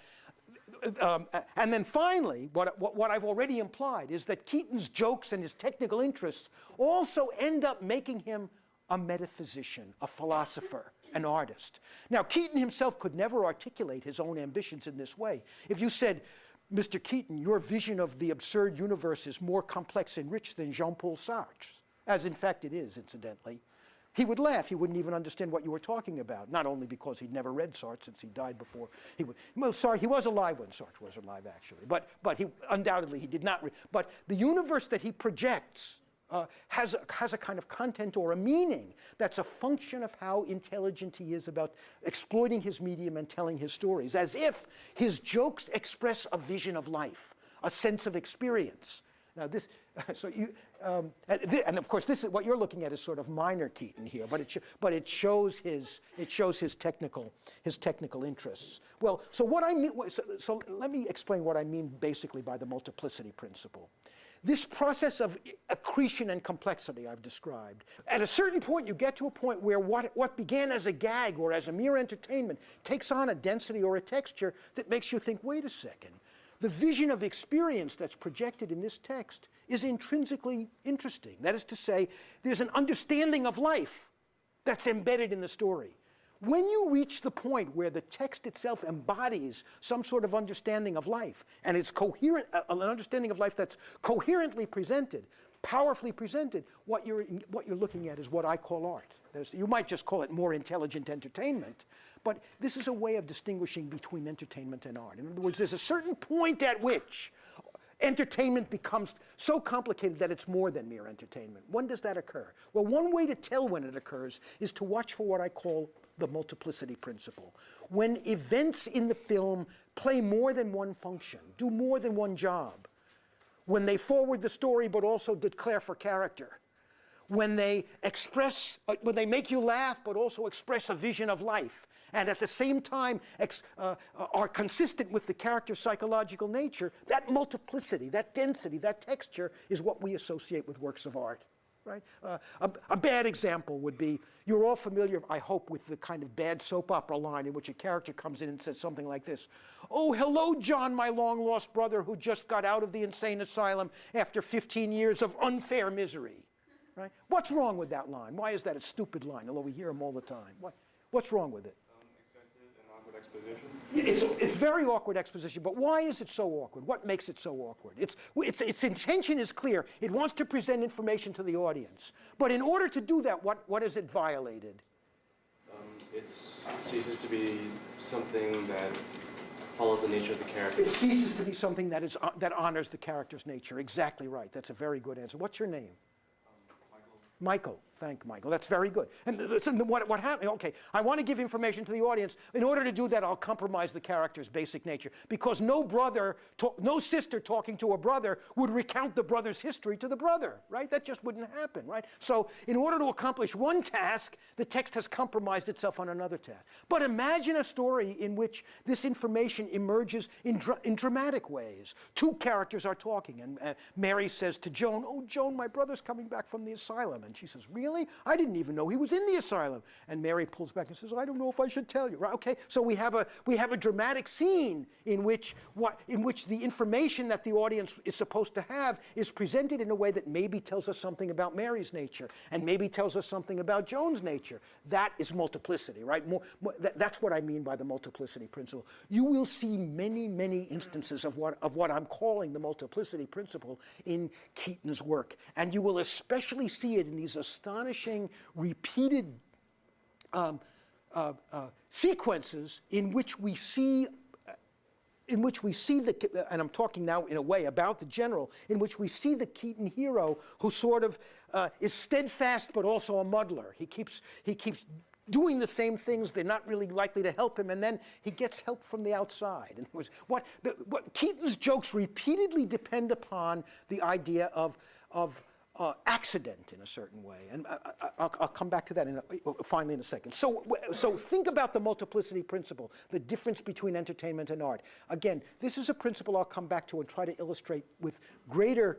and then finally, what I've already implied is that Keaton's jokes and his technical interests also end up making him a metaphysician, a philosopher, an artist. Now, Keaton himself could never articulate his own ambitions in this way. If you said, Mr. Keaton, your vision of the absurd universe is more complex and rich than Jean-Paul Sartre's, as in fact it is, incidentally, he would laugh. He wouldn't even understand what you were talking about, not only because he'd never read Sartre since he died before. He was alive when Sartre was alive, actually, but he undoubtedly he did not. But the universe that he projects has a kind of content or a meaning that's a function of how intelligent he is about exploiting his medium and telling his stories, as if his jokes express a vision of life, a sense of experience. Now this, and of course this is what you're looking at is sort of minor Keaton here, but it shows his technical interests. Well, so what I mean, so let me explain what I mean basically by the multiplicity principle. This process of accretion and complexity I've described. At a certain point, you get to a point where what began as a gag or as a mere entertainment takes on a density or a texture that makes you think, wait a second. The vision of experience that's projected in this text is intrinsically interesting. That is to say, there's an understanding of life that's embedded in the story. When you reach the point where the text itself embodies some sort of understanding of life, and it's coherent, an understanding of life that's coherently presented, powerfully presented, what you're looking at is what I call art. You might just call it more intelligent entertainment, but this is a way of distinguishing between entertainment and art. In other words, there's a certain point at which entertainment becomes so complicated that it's more than mere entertainment. When does that occur? Well, one way to tell when it occurs is to watch for what I call the multiplicity principle. When events in the film play more than one function, do more than one job, when they forward the story but also declare for character, when they make you laugh but also express a vision of life, and at the same time are consistent with the character's psychological nature, that multiplicity, that density, that texture is what we associate with works of art. Right? A bad example would be, you're all familiar, I hope, with the kind of bad soap opera line in which a character comes in and says something like this: "Oh, hello, John, my long-lost brother who just got out of the insane asylum after 15 years of unfair misery." Right? What's wrong with that line? Why is that a stupid line, although we hear them all the time? What's wrong with it? Excessive and awkward exposition. It's very awkward exposition, but why is it so awkward? What makes it so awkward? Its intention is clear. It wants to present information to the audience. But in order to do that, what has it violated? It ceases to be something that follows the nature of the character. It ceases to be something that honors the character's nature. Exactly right. That's a very good answer. What's your name? Michael. Thank Michael. That's very good. And what happened? Okay, I want to give information to the audience. In order to do that, I'll compromise the character's basic nature, because no sister talking to a brother would recount the brother's history to the brother, right? That just wouldn't happen, right? So in order to accomplish one task, the text has compromised itself on another task. But imagine a story in which this information emerges in dramatic ways. Two characters are talking, and Mary says to Joan, "Oh, Joan, my brother's coming back from the asylum." And she says, "Really? I didn't even know he was in the asylum." And Mary pulls back and says, "I don't know if I should tell you." Right? Okay, so we have a dramatic scene in which the information that the audience is supposed to have is presented in a way that maybe tells us something about Mary's nature and maybe tells us something about Joan's nature. That is multiplicity, right? That's what I mean by the multiplicity principle. You will see many, many instances of what I'm calling the multiplicity principle in Keaton's work, and you will especially see it in these astonishing, repeated sequences in which we see and I'm talking now in a way about the general, in which we see the Keaton hero who sort of is steadfast but also a muddler. He keeps doing the same things. They're not really likely to help him, and then he gets help from the outside. And what Keaton's jokes repeatedly depend upon the idea of accident in a certain way, and I'll come back to that finally in a second. So think about the multiplicity principle, the difference between entertainment and art. Again, this is a principle I'll come back to and try to illustrate with greater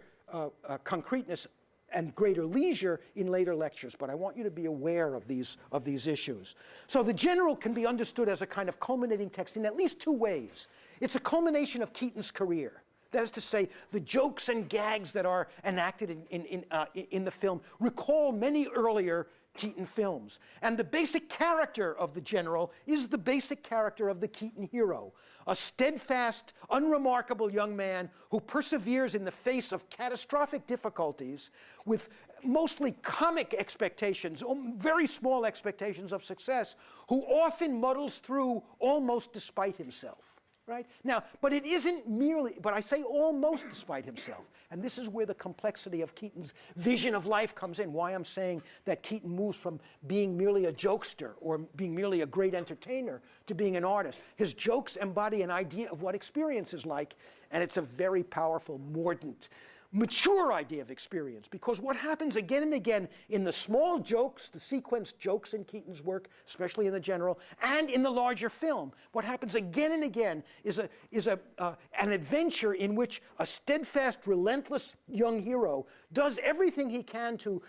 concreteness and greater leisure in later lectures, but I want you to be aware of these issues. So the general can be understood as a kind of culminating text in at least two ways. It's a culmination of Keaton's career. That is to say, the jokes and gags that are enacted in the film recall many earlier Keaton films. And the basic character of the general is the basic character of the Keaton hero, a steadfast, unremarkable young man who perseveres in the face of catastrophic difficulties with mostly comic expectations, very small expectations of success, who often muddles through almost despite himself. right? Now, but it isn't merely, but I say almost despite himself. And this is where the complexity of Keaton's vision of life comes in, why I'm saying that Keaton moves from being merely a jokester or being merely a great entertainer to being an artist. His jokes embody an idea of what experience is like, and it's a very powerful, mordant, mature idea of experience, because what happens again and again in the small jokes, the sequence jokes in Keaton's work, especially in the general, and in the larger film, what happens again and again is an adventure in which a steadfast, relentless young hero does everything he can to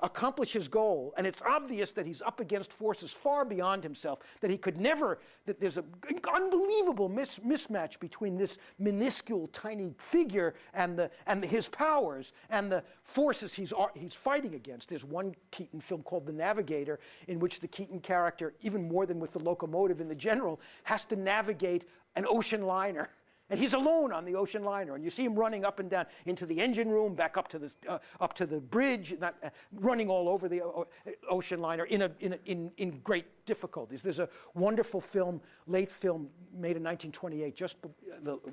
accomplish his goal, and it's obvious that he's up against forces far beyond himself, that he could never, that there's an unbelievable mismatch between this minuscule, tiny figure and his powers and the forces he's fighting against. There's one Keaton film called The Navigator, in which the Keaton character, even more than with the locomotive in the general, has to navigate an ocean liner. And he's alone on the ocean liner, and you see him running up and down into the engine room, back up to the bridge, running all over the ocean liner in great difficulties. There's a wonderful film, late film, made in 1928, just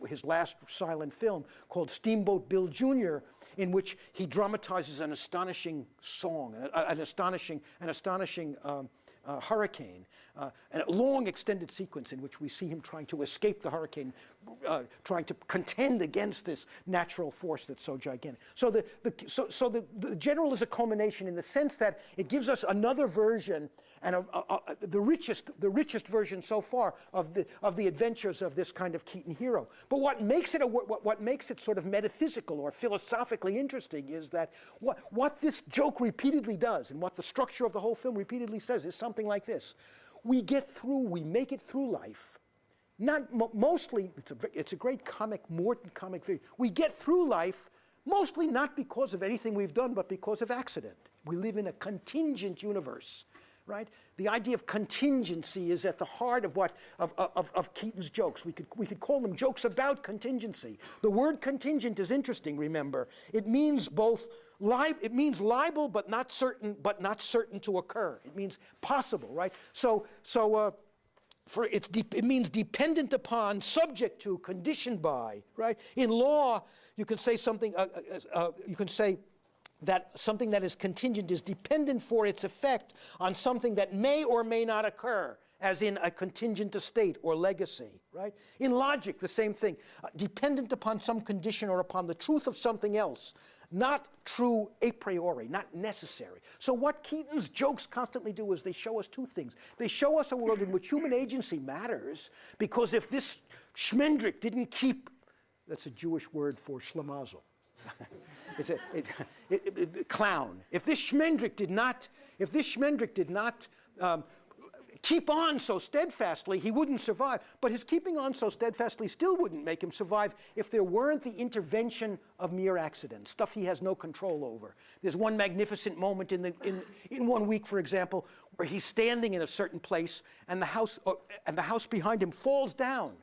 his last silent film, called Steamboat Bill Jr., in which he dramatizes an astonishing song, an astonishing hurricane, and a long extended sequence in which we see him trying to escape the hurricane, trying to contend against this natural force that's so gigantic. So the general is a culmination in the sense that it gives us another version, and the richest version so far of the adventures of this kind of Keaton hero. But what makes it sort of metaphysical or philosophically interesting is that what this joke repeatedly does, and what the structure of the whole film repeatedly says, is something like this: we make it through life. Mostly, it's a great mordant comic figure. We get through life mostly not because of anything we've done, but because of accident. We live in a contingent universe, right? The idea of contingency is at the heart of Keaton's jokes. We could call them jokes about contingency. The word contingent is interesting. Remember, it means liable, but not certain to occur. It means possible, right? It means dependent upon, subject to, conditioned by, right? In law, you can say something. You can say that something that is contingent is dependent for its effect on something that may or may not occur, as in a contingent estate or legacy, right? In logic, the same thing, dependent upon some condition or upon the truth of something else, not true a priori, not necessary. So what Keaton's jokes constantly do is they show us two things. They show us a world in which human agency matters, because if this Schmendrick didn't keep, that's a Jewish word for schlemazel. It's a clown. If this Schmendrick did not keep on so steadfastly, he wouldn't survive. But his keeping on so steadfastly still wouldn't make him survive if there weren't the intervention of mere accident, stuff he has no control over. There's one magnificent moment in 1 week, for example, where he's standing in a certain place, and the house behind him falls down.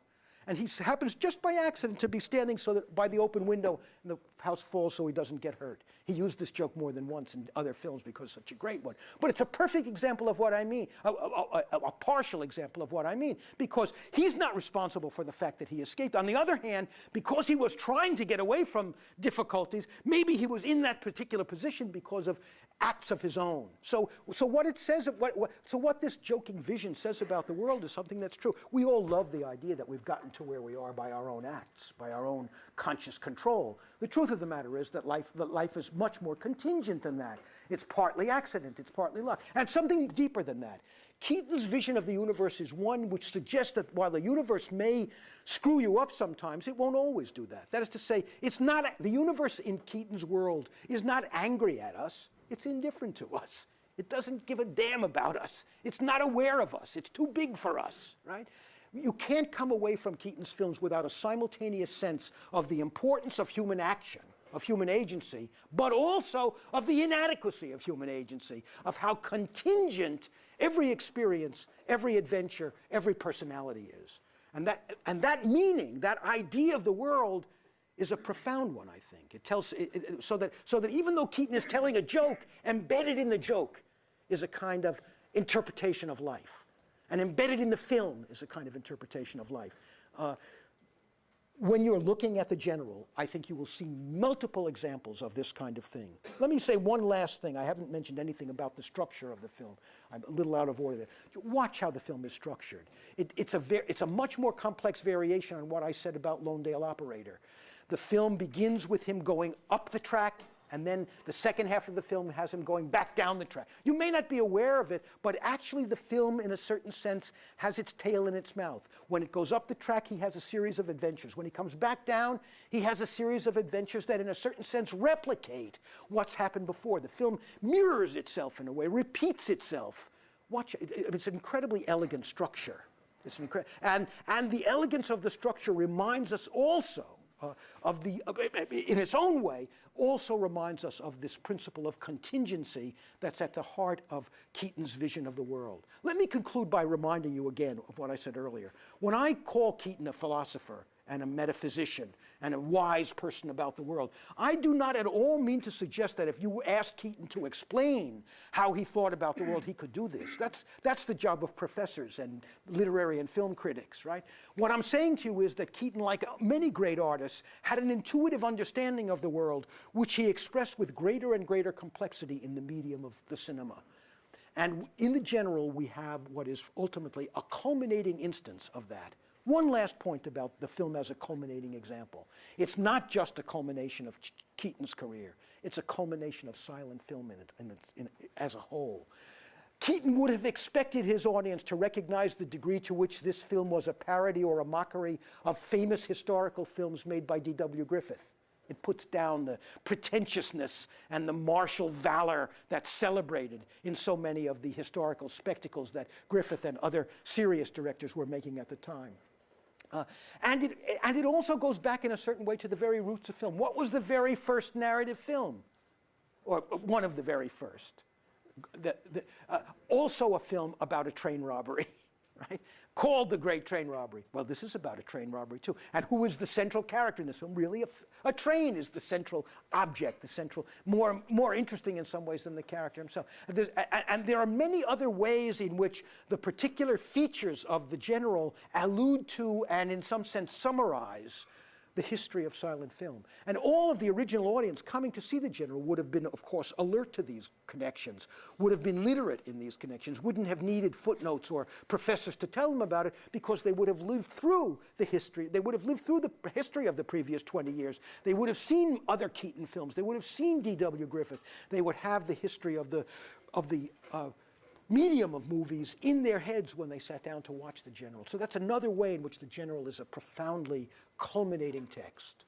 And he happens just by accident to be standing so that by the open window, and the house falls so he doesn't get hurt. He used this joke more than once in other films because it's such a great one. But it's a perfect example of what I mean, a partial example of what I mean, because he's not responsible for the fact that he escaped. On the other hand, because he was trying to get away from difficulties, maybe he was in that particular position because of acts of his own. So what it says, what this joking vision says about the world is something that's true. We all love the idea that we've gotten to where we are by our own acts, by our own conscious control. The truth of the matter is that life is much more contingent than that. It's partly accident, it's partly luck, and something deeper than that. Keaton's vision of the universe is one which suggests that while the universe may screw you up sometimes, it won't always do that. That is to say, the universe in Keaton's world is not angry at us. It's indifferent to us. It doesn't give a damn about us. It's not aware of us. It's too big for us, right? You can't come away from Keaton's films without a simultaneous sense of the importance of human action, of human agency, but also of the inadequacy of human agency, of how contingent every experience, every adventure, every personality is. And that meaning, that idea of the world, is a profound one, I think. It tells so that even though Keaton is telling a joke, embedded in the joke is a kind of interpretation of life. And embedded in the film is a kind of interpretation of life. When you're looking at the general, I think you will see multiple examples of this kind of thing. Let me say one last thing. I haven't mentioned anything about the structure of the film. I'm a little out of order there. Watch how the film is structured. It's a much more complex variation on what I said about Lone-Dale Operator. The film begins with him going up the track, and then the second half of the film has him going back down the track. You may not be aware of it, but actually the film, in a certain sense, has its tail in its mouth. When it goes up the track, he has a series of adventures. When he comes back down, he has a series of adventures that, in a certain sense, replicate what's happened before. The film mirrors itself in a way, repeats itself. Watch it. It's an incredibly elegant structure. It's an and the elegance of the structure reminds us also in its own way, also reminds us of this principle of contingency that's at the heart of Keaton's vision of the world. Let me conclude by reminding you again of what I said earlier. When I call Keaton a philosopher and a metaphysician and a wise person about the world, I do not at all mean to suggest that if you asked Keaton to explain how he thought about the world, he could do this. That's the job of professors and literary and film critics, right? What I'm saying to you is that Keaton, like many great artists, had an intuitive understanding of the world, which he expressed with greater and greater complexity in the medium of the cinema. And in the general, we have what is ultimately a culminating instance of that. One last point about the film as a culminating example. It's not just a culmination of Keaton's career. It's a culmination of silent film as a whole. Keaton would have expected his audience to recognize the degree to which this film was a parody or a mockery of famous historical films made by D.W. Griffith. It puts down the pretentiousness and the martial valor that's celebrated in so many of the historical spectacles that Griffith and other serious directors were making at the time. And it also goes back in a certain way to the very roots of film. What was the very first narrative film? Or one of the very first. Also a film about a train robbery, right? Called The Great Train Robbery. Well, this is about a train robbery too. And who is the central character in this film? Really, a train is the central object, the central, more interesting in some ways than the character himself. And there are many other ways in which the particular features of the general allude to and in some sense summarize the history of silent film. And all of the original audience coming to see the general would have been, of course, alert to these connections, would have been literate in these connections, wouldn't have needed footnotes or professors to tell them about it because they would have lived through the history. They would have lived through the history of the previous 20 years. They would have seen other Keaton films. They would have seen D.W. Griffith. They would have the history of the medium of movies in their heads when they sat down to watch the general. So that's another way in which the general is a profoundly culminating text.